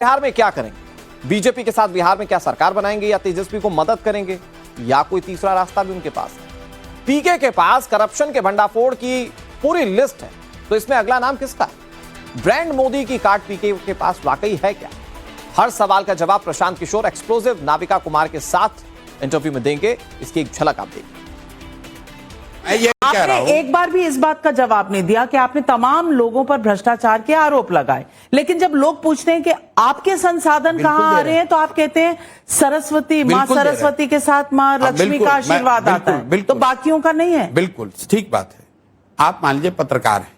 बिहार में क्या करेंगे? बीजेपी के साथ बिहार में क्या सरकार बनाएंगे या तेजस्वी को मदद करेंगे या कोई तीसरा रास्ता भी उनके पास है? पीके के पास करप्शन के भंडाफोड़ की पूरी लिस्ट है, तो इसमें अगला नाम किसका है? ब्रांड मोदी की कार्ड पीके के पास वाकई है क्या? हर सवाल का जवाब प्रशांत किशोर एक्सप्लोसिव नाविका कुमार के साथ इंटरव्यू में देंगे। इसकी एक झलक आप देखिए। आपने एक बार भी इस बात का जवाब नहीं दिया कि आपने तमाम लोगों पर भ्रष्टाचार के आरोप लगाए, लेकिन जब लोग पूछते हैं कि आपके संसाधन कहां आ रहे हैं तो आप कहते हैं सरस्वती, मां सरस्वती के साथ मां लक्ष्मी का आशीर्वाद आता है, तो बाकियों का नहीं है। बिल्कुल ठीक बात है। आप मान लीजिए पत्रकार हैं,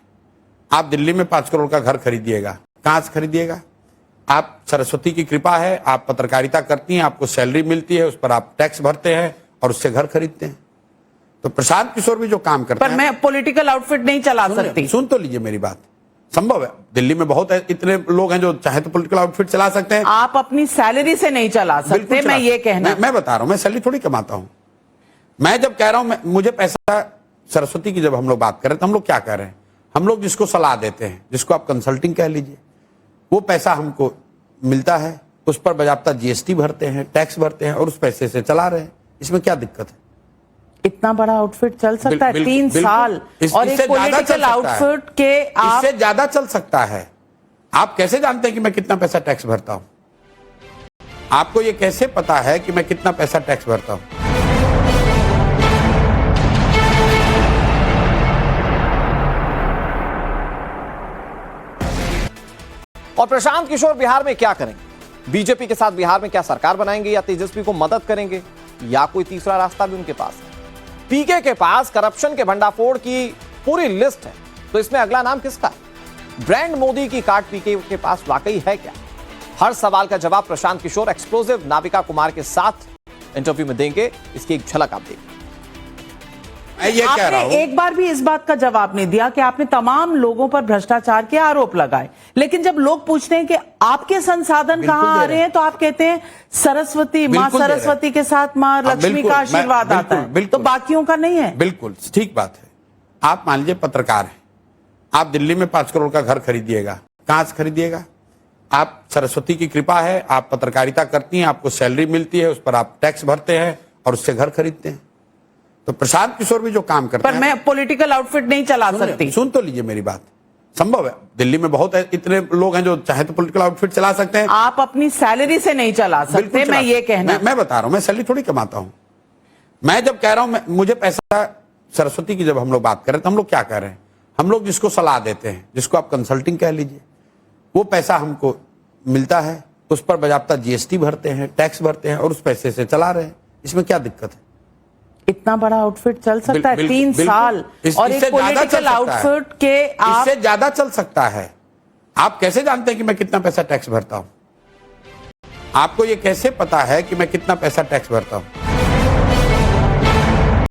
आप दिल्ली में 5 करोड़ का घर खरीदिएगा, कहां से खरीदिएगा? आप सरस्वती की कृपा है, आप पत्रकारिता करती हैं, आपको सैलरी मिलती है, उस पर आप टैक्स भरते हैं और उससे घर खरीदते हैं। तो प्रशांत किशोर भी जो काम करते हैं, पर मैं पॉलिटिकल आउटफिट नहीं चला सकती। सुन तो लीजिए मेरी बात, संभव है। दिल्ली में बहुत इतने लोग हैं जो चाहे तो पॉलिटिकल आउटफिट चला सकते हैं। आप अपनी सैलरी से नहीं चला सकते, मैं ये कहना मैं बता रहा हूं, मैं सैलरी थोड़ी कमाता हूं। मैं जब कह रहा हूं मुझे पैसा, सरस्वती की जब हम लोग बात कर रहे हैं तो हम लोग क्या कर रहे हैं? हम लोग जिसको सलाह देते हैं, जिसको आप कंसल्टिंग कह लीजिए, वो पैसा हमको मिलता है, उस पर बाजाब्ता जीएसटी भरते हैं, टैक्स भरते हैं और उस पैसे से चला रहे हैं। इसमें क्या दिक्कत है? इतना बड़ा आउटफिट चल सकता है 3 साल और एक पॉलिटिकल आउटफिट के आप इससे ज्यादा चल सकता है। आप कैसे जानते हैं कि मैं कितना पैसा टैक्स भरता हूं? आपको ये कैसे पता है कि मैं कितना पैसा टैक्स भरता हूं? और प्रशांत किशोर बिहार में क्या करेंगे? बीजेपी के साथ बिहार में क्या सरकार बनाएंगे या तेजस्वी को मदद करेंगे या कोई तीसरा रास्ता भी उनके पास है? पीके के पास करप्शन के भंडाफोड़ की पूरी लिस्ट है, तो इसमें अगला नाम किसका है? ब्रांड मोदी की कार्ड पीके के पास वाकई है क्या? हर सवाल का जवाब प्रशांत किशोर एक्सप्लोसिव नाविका कुमार के साथ इंटरव्यू में देंगे। इसकी एक झलक आप देखिए। आपने एक बार भी इस बात का जवाब नहीं दिया कि आपने तमाम लोगों पर भ्रष्टाचार के आरोप लगाए, लेकिन जब लोग पूछते हैं कि आपके संसाधन कहां आ रहे हैं तो आप कहते हैं सरस्वती, मां सरस्वती के साथ मां लक्ष्मी का आशीर्वाद आता है, तो बाकियों का नहीं है। बिल्कुल ठीक बात है। आप मान लीजिए पत्रकार हैं, आप दिल्ली में 5 करोड़ का घर खरीदिएगा, कहां से खरीदिएगा? आप सरस्वती की कृपा है, आप पत्रकारिता करती हैं, आपको सैलरी मिलती है, उस पर आप टैक्स भरते हैं और उससे घर खरीदते हैं। तो प्रशांत किशोर भी जो काम करते हैं, पर मैं पॉलिटिकल आउटफिट नहीं चला सकती। सुन तो लीजिए मेरी बात, संभव है। दिल्ली में बहुत इतने लोग हैं जो चाहे तो पॉलिटिकल आउटफिट चला सकते हैं। आप अपनी सैलरी से नहीं चला सकते, मैं ये कहना मैं बता रहा हूं, मैं सैलरी थोड़ी कमाता हूं। मैं जब कह रहा हूं मुझे पैसा, सरस्वती की जब हम लोग बात कर रहे हैं तो हम लोग क्या कर रहे हैं? हम लोग जिसको सलाह देते हैं, जिसको आप कंसल्टिंग कह लीजिए, वो पैसा हमको मिलता है, उस पर बाजाब्ता जीएसटी भरते हैं, टैक्स भरते हैं और उस पैसे से चला रहे हैं। इसमें क्या दिक्कत है? इतना बड़ा आउटफिट चल सकता है 3 साल और एक पॉलिटिकल आउटफिट के आप इससे ज्यादा चल सकता है। आप कैसे जानते हैं कि मैं कितना पैसा टैक्स भरता हूं? आपको ये कैसे पता है कि मैं कितना पैसा टैक्स भरता हूं?